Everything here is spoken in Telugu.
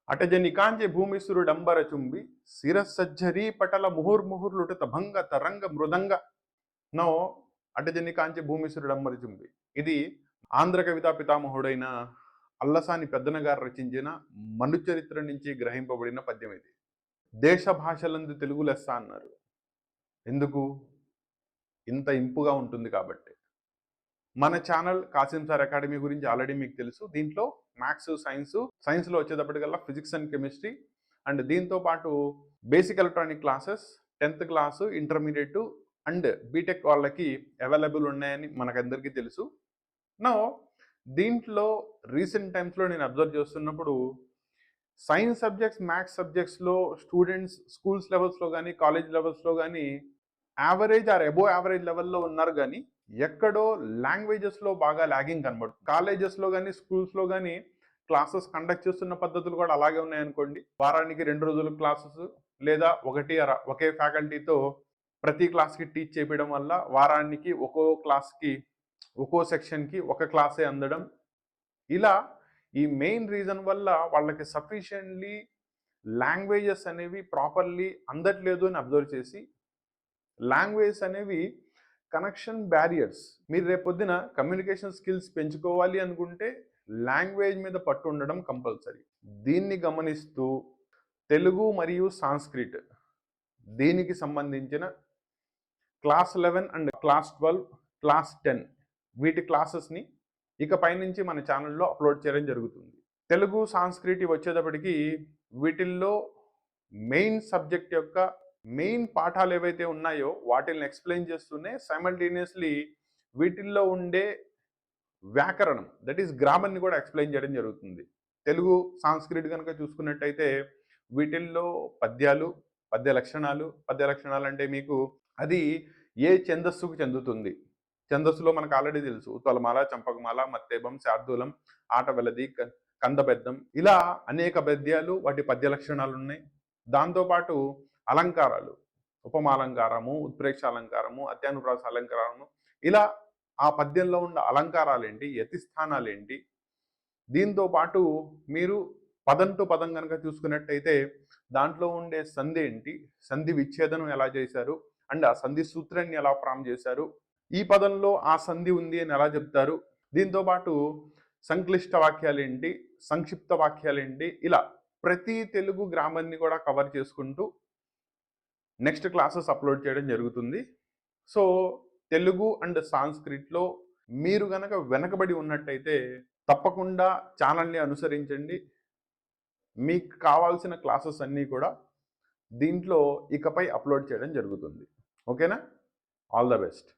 అటజనికాంచె భూమిసురుడంబరచుంబి శిరస్సజ్జరీ పటల ముహుర్ముహుర్లుటత భంగ తరంగ మృదంగ నో అటజనికాంచె భూమిసురుడంబరచుంబి. ఇది ఆంధ్ర కవితా పితామహుడైన అల్లసాని పెద్దన గారు రచించిన మనుచరిత్ర నుంచి గ్రహింపబడిన పద్యం ఇది. దేశ భాషలందు తెలుగు లెస్స అన్నారు. ఎందుకు? ఇంత ఇంపుగా ఉంటుంది కాబట్టి. మన ఛానల్ కాసిం సార్ అకాడమీ గురించి ఆల్రెడీ మీకు తెలుసు. దీంట్లో మ్యాథ్స్, సైన్స్లో వచ్చేటప్పటికల్లా ఫిజిక్స్ అండ్ కెమిస్ట్రీ అండ్ దీంతో పాటు basic electronic classes 10th class, intermediate and BTech వాళ్ళకి అవైలబుల్ ఉన్నాయని మనకందరికీ తెలుసు. నో దీంట్లో రీసెంట్ టైమ్స్లో నేను అబ్జర్వ్ చేస్తున్నప్పుడు సైన్స్ సబ్జెక్ట్స్, మ్యాథ్స్ సబ్జెక్ట్స్లో స్టూడెంట్స్ స్కూల్స్ లెవెల్స్లో కానీ కాలేజ్ లెవెల్స్లో కానీ యావరేజ్ ఆర్ అబోవ్ యావరేజ్ లెవెల్లో ఉన్నారు, కానీ ఎక్కడో లాంగ్వేజెస్లో బాగా లాగింగ్ కనబడుతుంది. కాలేజెస్లో కానీ స్కూల్స్లో కానీ క్లాసెస్ కండక్ట్ చేస్తున్న పద్ధతులు కూడా అలాగే ఉన్నాయనుకోండి. వారానికి 2 రోజులు క్లాసెస్ లేదా ఒకే ఫ్యాకల్టీతో ప్రతి క్లాస్కి టీచ్ చేయడం వల్ల వారానికి ఒక్కో క్లాస్కి ఒక్కో సెక్షన్కి ఒక క్లాసే అందడం. ఇలా ఈ మెయిన్ రీజన్ వల్ల వాళ్ళకి సఫిషియెంట్లీ లాంగ్వేజెస్ అనేవి ప్రాపర్లీ అందట్లేదు అని అబ్జర్వ్ చేసి, లాంగ్వేజ్ అనేవి కనెక్షన్ బ్యారియర్స్. మీరు రేపొద్దున కమ్యూనికేషన్ స్కిల్స్ పెంచుకోవాలి అనుకుంటే లాంగ్వేజ్ మీద పట్టు ఉండడం కంపల్సరీ. దీన్ని గమనిస్తూ తెలుగు మరియు సాంస్క్రిట్ దీనికి సంబంధించిన క్లాస్ 11 అండ్ క్లాస్ 12, క్లాస్ 10 వీటి క్లాసెస్ని ఇకపై నుంచి మన ఛానల్లో అప్లోడ్ చేయడం జరుగుతుంది. తెలుగు, సాంస్క్రిట్ వచ్చేటప్పటికి వీటిల్లో మెయిన్ సబ్జెక్ట్ యొక్క మెయిన్ పాఠాలు ఏవైతే ఉన్నాయో వాటిని ఎక్స్ప్లెయిన్ చేస్తూనే సైమల్టేనియస్లీ వీటిల్లో ఉండే వ్యాకరణం, దట్ ఈస్ గ్రామర్ని కూడా ఎక్స్ప్లెయిన్ చేయడం జరుగుతుంది. తెలుగు, సాంస్క్రిట్ కనుక చూసుకున్నట్టయితే వీటిల్లో పద్యాలు, పద్య లక్షణాలు అంటే మీకు అది ఏ ఛందస్సుకు చెందుతుంది. ఛందస్సులో మనకు ఆల్రెడీ తెలుసు, తొలమాల, చంపకమాల, మత్తేబం, శార్దూలం, ఆటవెలది, కందబెద్దం, ఇలా అనేక పద్యాలు వాటి పద్య లక్షణాలు ఉన్నాయి. దాంతోపాటు అలంకారాలు, ఉపమాలంకారము, ఉత్ప్రేక్ష అలంకారము, అత్యానుప్రాస అలంకారము, ఇలా ఆ పద్యంలో ఉన్న అలంకారాలు ఏంటి, యతిస్థానాలు ఏంటి, దీంతో పాటు మీరు పదం టు పదం కనుక చూసుకున్నట్టయితే దాంట్లో ఉండే సంధి ఏంటి, సంధి విచ్ఛేదనం ఎలా చేశారు అండ్ ఆ సంధి సూత్రాన్ని ఎలా ఫామ్ చేశారు, ఈ పదంలో ఆ సంధి ఉంది అని ఎలా చెప్తారు, దీంతో పాటు సంక్లిష్ట వాక్యాలు ఏంటి, సంక్షిప్త వాక్యాలు ఏంటి, ఇలా ప్రతి తెలుగు గ్రామర్ని కూడా కవర్ చేసుకుంటూ నెక్స్ట్ క్లాసెస్ అప్లోడ్ చేయడం జరుగుతుంది. సో తెలుగు అండ్ సాంస్క్రిట్లో మీరు గనక వెనకబడి ఉన్నట్టయితే తప్పకుండా ఛానల్ని అనుసరించండి. మీకు కావాల్సిన క్లాసెస్ అన్నీ కూడా దీంట్లో ఇకపై అప్లోడ్ చేయడం జరుగుతుంది. ఓకేనా? All the best.